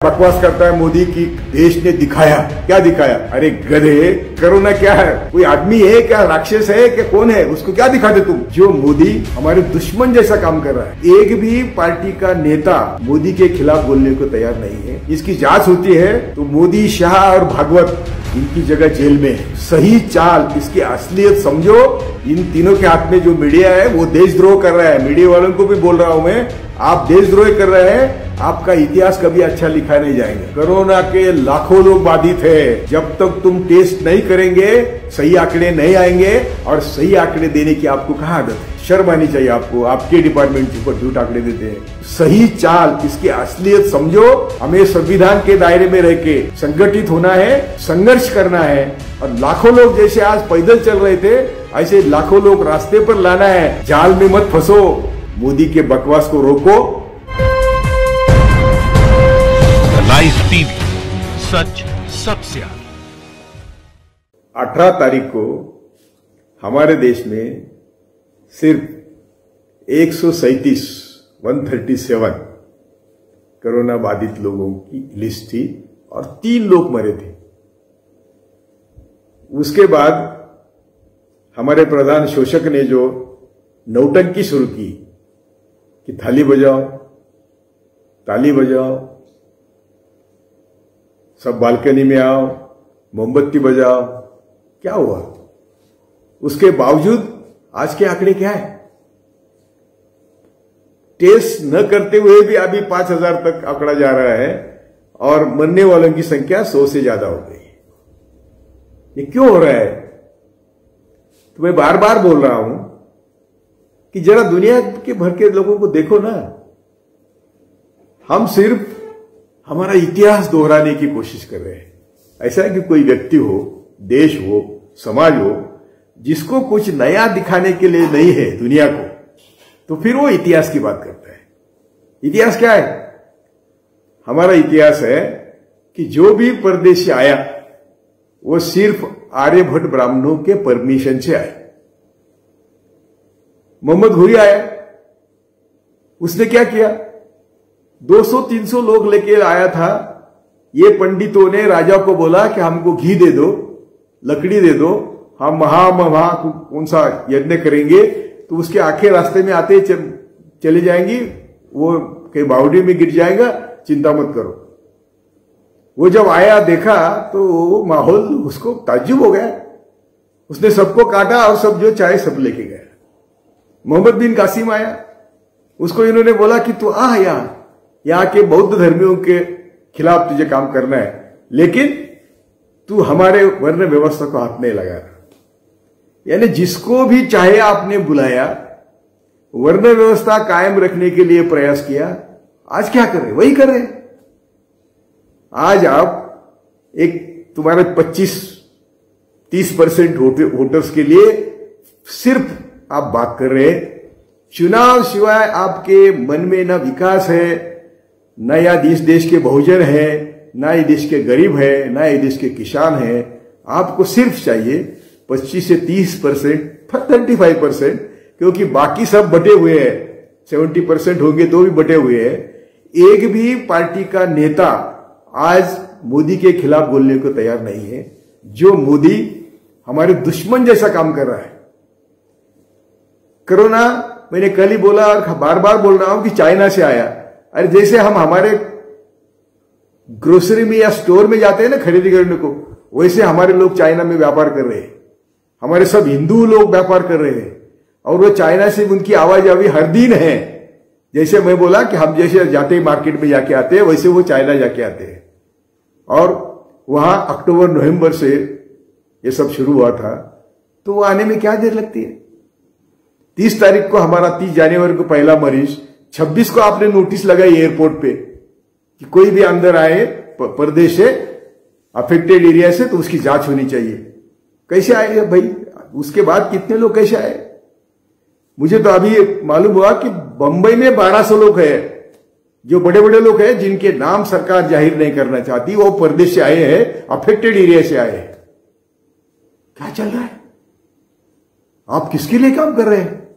बकवास करता है मोदी की देश ने दिखाया। क्या दिखाया? अरे गधे, कोरोना क्या है? कोई आदमी है क्या? राक्षस है क्या? कौन है? उसको क्या दिखाते तुम? जो मोदी हमारे दुश्मन जैसा काम कर रहा है। एक भी पार्टी का नेता मोदी के खिलाफ बोलने को तैयार नहीं है। इसकी जांच होती है तो मोदी, शाह और भागवत इनकी जगह जेल में है। सही चाल, इसकी असलियत समझो। इन तीनों के हाथ में जो मीडिया है वो देशद्रोह कर रहा है। मीडिया वालों को भी बोल रहा हूं मैं, आप देशद्रोह कर रहे हैं। आपका इतिहास कभी अच्छा लिखा नहीं जाएगा। कोरोना के लाखों लोग बाधित है। जब तक तुम टेस्ट नहीं करेंगे सही आंकड़े नहीं आएंगे। और सही आंकड़े देने की आपको कहाँ आदत है? शर्म आनी चाहिए आपको। आपके डिपार्टमेंट के ऊपर झूठ आंकड़े देते हैं। सही चाल, इसकी असलियत समझो। हमें संविधान के दायरे में रह के संगठित होना है, संघर्ष करना है। और लाखों लोग जैसे आज पैदल चल रहे थे ऐसे लाखों लोग रास्ते पर लाना है। जाल में मत फंसो। मोदी के बकवास को रोको। लाइव टीवी, सच सबसे आगे। 18 तारीख को हमारे देश में सिर्फ 137 कोरोना बाधित लोगों की लिस्ट थी और 3 लोग मरे थे। उसके बाद हमारे प्रधान शोषक ने जो नौटंकी शुरू की कि थाली बजाओ, ताली बजाओ, सब बालकनी में आओ, मोमबत्ती बजाओ, क्या हुआ? उसके बावजूद आज के आंकड़े क्या है? टेस्ट न करते हुए भी अभी 5,000 तक आंकड़ा जा रहा है और मरने वालों की संख्या 100 से ज्यादा हो गई। ये क्यों हो रहा है? तो मैं बार बार बोल रहा हूं कि जरा दुनिया के भर के लोगों को देखो ना। हम सिर्फ हमारा इतिहास दोहराने की कोशिश कर रहे हैं। ऐसा है कि कोई व्यक्ति हो, देश हो, समाज हो, जिसको कुछ नया दिखाने के लिए नहीं है दुनिया को, तो फिर वो इतिहास की बात करता है। इतिहास क्या है? हमारा इतिहास है कि जो भी परदेशी आया वो सिर्फ आर्यभट्ट ब्राह्मणों के परमिशन से आया। मोहम्मद घुरी आया, उसने क्या किया? 200-300 लोग लेके आया था। ये पंडितों ने राजा को बोला कि हमको घी दे दो, लकड़ी दे दो, हम वहां कौन सा यज्ञ करेंगे। तो उसके आंखें रास्ते में आते चले जाएंगी, वो कहीं बावड़ी में गिर जाएगा, चिंता मत करो। वो जब आया देखा तो माहौल उसको ताज्जुब हो गया। उसने सबको काटा और सब जो चाहे सब लेके गया। मोहम्मद बिन कासिम आया, उसको इन्होंने बोला कि तू आ यहाँ के बौद्ध धर्मियों के खिलाफ तुझे काम करना है, लेकिन तू हमारे वर्ण व्यवस्था को हाथ नहीं लगा रहा। यानी जिसको भी चाहे आपने बुलाया, वर्ण व्यवस्था कायम रखने के लिए प्रयास किया। आज क्या कर रहे? वही कर रहे। आज आप एक तुम्हारे 25-30% वोटर्स के लिए सिर्फ आप बात कर रहे हैं। चुनाव सिवाय आपके मन में ना विकास है, न या देश के बहुजन है, ना ये देश के गरीब है, ना ये देश के किसान है। आपको सिर्फ चाहिए 25 से 30%, 35%, क्योंकि बाकी सब बटे हुए हैं। 70% होंगे तो भी बटे हुए हैं। एक भी पार्टी का नेता आज मोदी के खिलाफ बोलने को तैयार नहीं है। जो मोदी हमारे दुश्मन जैसा काम कर रहा है। कोरोना मैंने कल ही बोला और बार बार बोल रहा हूं कि चाइना से आया। अरे जैसे हम हमारे ग्रोसरी में या स्टोर में जाते हैं ना खरीदी करने को, वैसे हमारे लोग चाइना में व्यापार कर रहे हैं। हमारे सब हिंदू लोग व्यापार कर रहे हैं और वो चाइना से उनकी आवाजावी हर दिन है। जैसे मैं बोला कि हम जैसे जाते हैं मार्केट में जाके आते हैं, वैसे वो चाइना जाके आते हैं। और वहां अक्टूबर-नवंबर से ये सब शुरू हुआ था, तो वो आने में क्या देर लगती है? 30 तारीख को हमारा 30 जनवरी को पहला मरीज, 26 को आपने नोटिस लगाई एयरपोर्ट पे कि कोई भी अंदर आए प्रदेश से, अफेक्टेड एरिया से, तो उसकी जांच होनी चाहिए। कैसे आए भाई? उसके बाद कितने लोग कैसे आए? मुझे तो अभी मालूम हुआ कि बंबई में 1200 लोग हैं, जो बड़े बड़े लोग हैं जिनके नाम सरकार जाहिर नहीं करना चाहती, वो प्रदेश से आए हैं, अफेक्टेड एरिया से आए हैं। क्या चल रहा है? आप किसके लिए काम कर रहे हैं?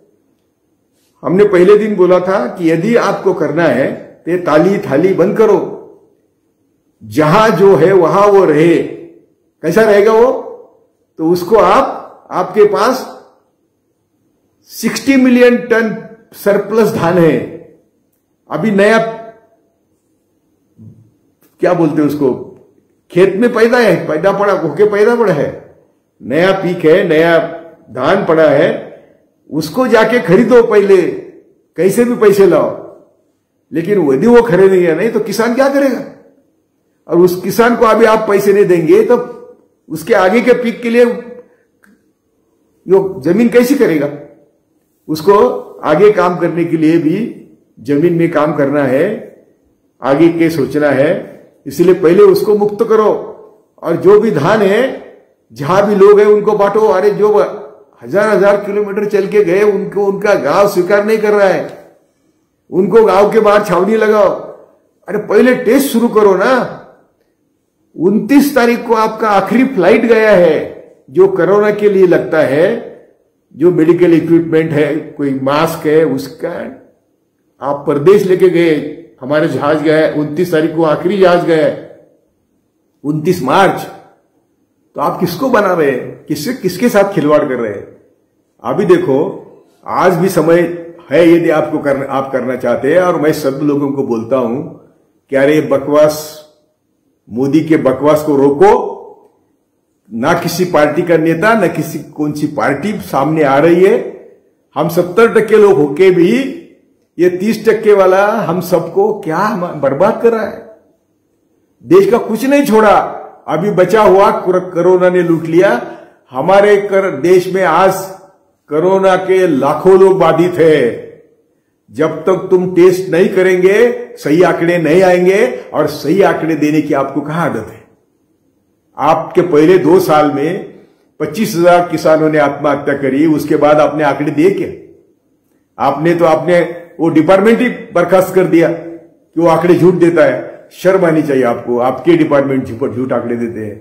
हमने पहले दिन बोला था कि यदि आपको करना है तो ताली थाली बंद करो। जहां जो है वहां वो रहे। कैसा रहेगा वो? तो उसको आपके पास 60 मिलियन टन सरप्लस धान है। अभी नया क्या बोलते हैं उसको, खेत में पैदा पड़ा है, नया पीक है, नया धान पड़ा है, उसको जाके खरीदो पहले, कैसे भी पैसे लाओ। लेकिन यदि वो खरीदेगा नहीं तो किसान क्या करेगा? और उस किसान को अभी आप पैसे नहीं देंगे तो उसके आगे के पीक के लिए जमीन कैसी करेगा? उसको आगे काम करने के लिए भी जमीन में काम करना है, आगे के सोचना है। इसलिए पहले उसको मुक्त करो, और जो भी धान है जहां भी लोग हैं उनको बांटो। अरे जो हजार किलोमीटर चल के गए उनको उनका गांव स्वीकार नहीं कर रहा है, उनको गांव के बाहर छावनी लगाओ। अरे पहले टेस्ट शुरू करो ना। 29 तारीख को आपका आखिरी फ्लाइट गया है, जो कोरोना के लिए लगता है, जो मेडिकल इक्विपमेंट है, कोई मास्क है, उसका आप परदेश लेके गए। हमारे जहाज गया है 29 तारीख को, आखिरी जहाज गया है 29 मार्च। तो आप किसको बना रहे हैं? किसके साथ खिलवाड़ कर रहे हैं? अभी देखो, आज भी समय है यदि आप करना चाहते हैं। और मैं सब लोगों को बोलता हूं कि अरे बकवास, मोदी के बकवास को रोको। ना किसी पार्टी का नेता, ना किसी कौन सी पार्टी सामने आ रही है। हम 70% लोग होके भी ये 30% वाला हम सबको क्या बर्बाद कर रहा है। देश का कुछ नहीं छोड़ा, अभी बचा हुआ कोरोना ने लूट लिया। हमारे देश में आज कोरोना के लाखों लोग बाधित है। जब तक तुम टेस्ट नहीं करेंगे सही आंकड़े नहीं आएंगे, और सही आंकड़े देने की आपको कहां आदत है? आपके पहले 2 साल में 25,000 किसानों ने आत्महत्या करी, उसके बाद आपने आंकड़े दिए क्या? आपने वो डिपार्टमेंट ही बर्खास्त कर दिया कि वो आंकड़े झूठ देता है। शर्म आनी चाहिए आपको, आपके डिपार्टमेंट झूठ आंकड़े देते हैं।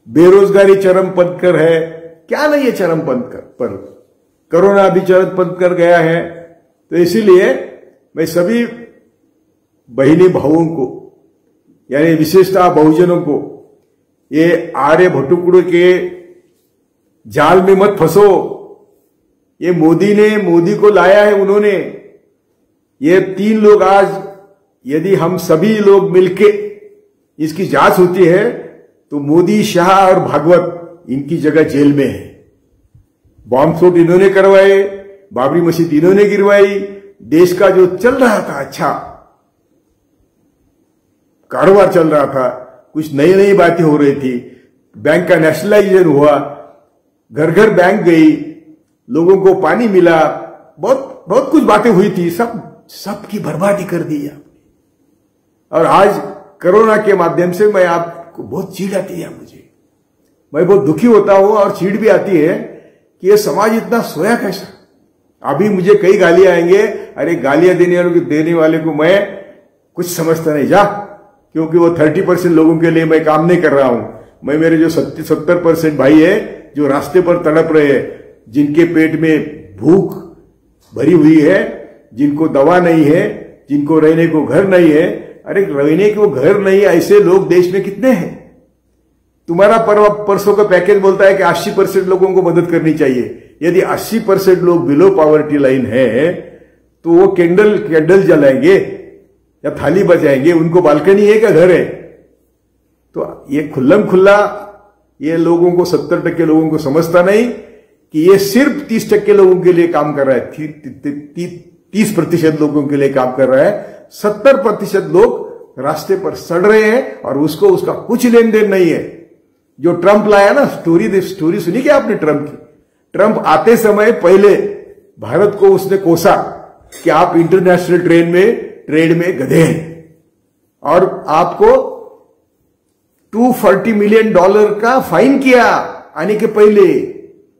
बेरोजगारी चरम पद पर है, क्या नहीं है चरम पद पर? कोरोना भी चरम पद पर गया है। तो इसीलिए मैं सभी बहिनी भाइयों को, यानी विशेषतः बहुजनों को, ये आर्य भटुकड़ों के जाल में मत फंसो। ये मोदी को लाया है उन्होंने। ये 3 लोग आज, यदि हम सभी लोग मिलके इसकी जांच होती है तो मोदी, शाह और भागवत इनकी जगह जेल में है। बॉम्ब स्फोट इन्होंने करवाए, बाबरी मस्जिद इन्होंने गिरवाई। देश का जो चल रहा था अच्छा कारोबार चल रहा था, कुछ नई नई बातें हो रही थी, बैंक का नेशनलाइजेशन हुआ, घर घर बैंक गई, लोगों को पानी मिला, बहुत कुछ बातें हुई थी, सबकी बर्बादी कर दी आपने। और आज कोरोना के माध्यम से मैं आपको बहुत चीड़ आती है, मैं बहुत दुखी होता हूं और चीड़ भी आती है कि ये समाज इतना सोया कैसा। अभी मुझे कई गालियां आएंगे, अरे गालियां देने वाले को मैं कुछ समझता नहीं जा, क्योंकि वो 30% लोगों के लिए मैं काम नहीं कर रहा हूं। मैं मेरे जो 70% भाई है जो रास्ते पर तड़प रहे हैं, जिनके पेट में भूख भरी हुई है, जिनको दवा नहीं है, जिनको रहने को घर नहीं है। अरे रहने को घर नहीं, ऐसे लोग देश में कितने हैं? तुम्हारा परसों का पैकेज बोलता है कि 80% लोगों को मदद करनी चाहिए। यदि 80% लोग बिलो पॉवर्टी लाइन है तो वो कैंडल जलाएंगे या थाली बजाएंगे? उनको बालकनी है क्या घर है? तो ये खुल्लम खुल्ला ये लोगों को 70% लोगों को समझता नहीं कि ये सिर्फ 30% लोगों के लिए काम कर रहा है, 30% लोगों के लिए काम कर रहा है। 70% लोग रास्ते पर सड़ रहे हैं और उसका कुछ लेन देन नहीं है। जो ट्रंप लाया ना, स्टोरी सुनी क्या आपने ट्रंप की? ट्रंप आते समय पहले भारत को उसने कोसा कि आप इंटरनेशनल ट्रेड में गधे हैं, और आपको $240 मिलियन का फाइन किया आने के पहले।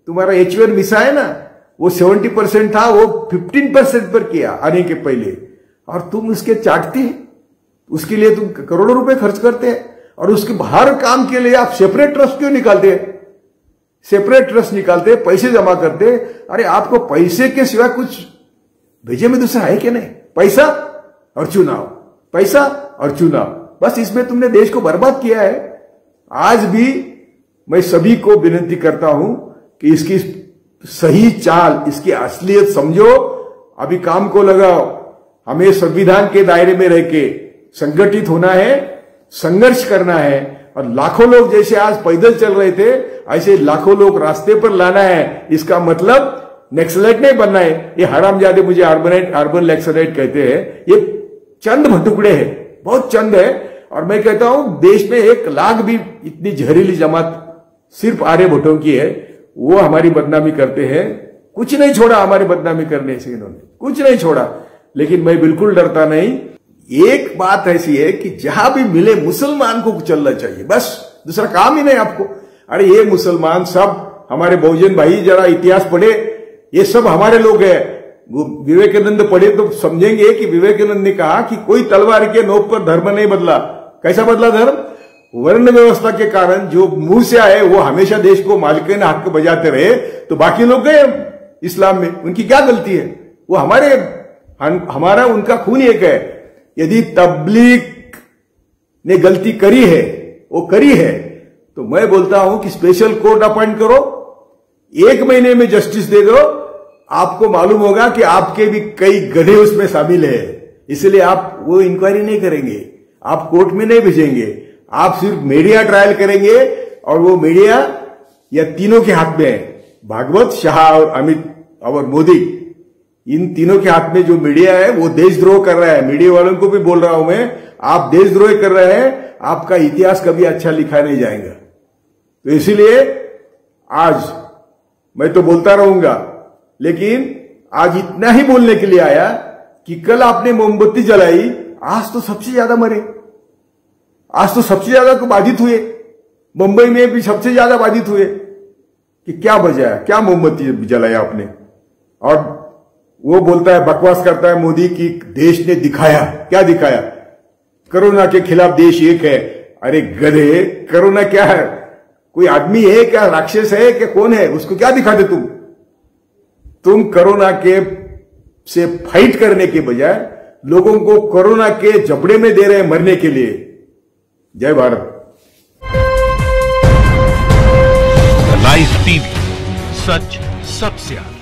तुम्हारा H1 वीसा है ना, वो 70% था, वो 15% पर किया आने के पहले, और तुम उसके चाटते हैं। उसके लिए तुम करोड़ों रुपए खर्च करते हैं, और उसके हर काम के लिए आप सेपरेट ट्रस्ट क्यों निकालते हैं? सेपरेट ट्रस्ट निकालते, पैसे जमा करते। अरे आपको पैसे के सिवा कुछ भेजे में दूसरा है क्या? नहीं, पैसा और चुनाव, पैसा और चुनाव। बस इसमें तुमने देश को बर्बाद किया है। आज भी मैं सभी को विनती करता हूं कि इसकी सही चाल, इसकी असलियत समझो, अभी काम को लगाओ। हमें संविधान के दायरे में रह के संगठित होना है, संघर्ष करना है, और लाखों लोग जैसे आज पैदल चल रहे थे ऐसे लाखों लोग रास्ते पर लाना है। इसका मतलब नक्सलाइट नहीं बनना है। ये हरामजादे मुझे अर्बन नक्सलाइट कहते हैं, ये चंद भटुकड़े हैं, बहुत चंद है। और मैं कहता हूं देश में 1 लाख भी इतनी जहरीली जमात सिर्फ आर्य भट्टों की है, वो हमारी बदनामी करते हैं। कुछ नहीं छोड़ा हमारी बदनामी करने से, इन्होंने कुछ नहीं छोड़ा। लेकिन मैं बिल्कुल डरता नहीं। एक बात ऐसी है कि जहां भी मिले मुसलमान को चलना चाहिए, बस दूसरा काम ही नहीं आपको। अरे ये मुसलमान सब हमारे बहुजन भाई, जरा इतिहास पढ़े, ये सब हमारे लोग हैं। विवेकानंद पढ़े तो समझेंगे कि विवेकानंद ने कहा कि कोई तलवार के नोक पर धर्म नहीं बदला। कैसा बदला धर्म? वर्ण व्यवस्था के कारण जो मुंह से आए वो हमेशा देश को मालिकाना हक बजाते रहे, तो बाकी लोग गए इस्लाम में। उनकी क्या गलती है? वो हमारा उनका खून एक है। यदि तबलीग ने गलती करी है, वो करी है, तो मैं बोलता हूं कि स्पेशल कोर्ट अपॉइंट करो, 1 महीने में जस्टिस दे दो। आपको मालूम होगा कि आपके भी कई गधे उसमें शामिल है, इसलिए आप वो इंक्वायरी नहीं करेंगे, आप कोर्ट में नहीं भेजेंगे, आप सिर्फ मीडिया ट्रायल करेंगे। और वो मीडिया या तीनों के हाथ में है, भागवत, शाह और अमित और मोदी, इन तीनों के हाथ में जो मीडिया है वो देशद्रोह कर रहा है। मीडिया वालों को भी बोल रहा हूं मैं, आप देशद्रोह कर रहे हैं, आपका इतिहास कभी अच्छा लिखा नहीं जाएगा। तो इसीलिए आज मैं तो बोलता रहूंगा, लेकिन आज इतना ही बोलने के लिए आया कि कल आपने मोमबत्ती जलाई, आज तो सबसे ज्यादा मरे, आज तो सबसे ज्यादा बाधित हुए, मुंबई में भी सबसे ज्यादा बाधित हुए। कि क्या वजह है, क्या मोमबत्ती जलाया आपने? और वो बोलता है, बकवास करता है मोदी की देश ने दिखाया। क्या दिखाया? कोरोना के खिलाफ देश एक है। अरे गधे, कोरोना क्या है? कोई आदमी है क्या? राक्षस है क्या? कौन है? उसको क्या दिखाते तुम कोरोना के से फाइट करने के बजाय लोगों को कोरोना के जबड़े में दे रहे हैं मरने के लिए। जय भारत। लाइव टीवी, सच सबसे आगे।